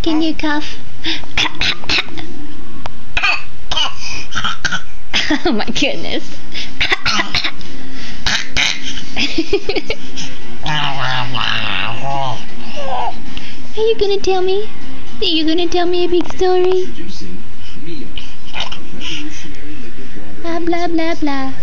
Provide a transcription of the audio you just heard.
Can you cough? Oh my goodness. Are you gonna tell me? Are you gonna tell me a big story? Blah blah blah blah.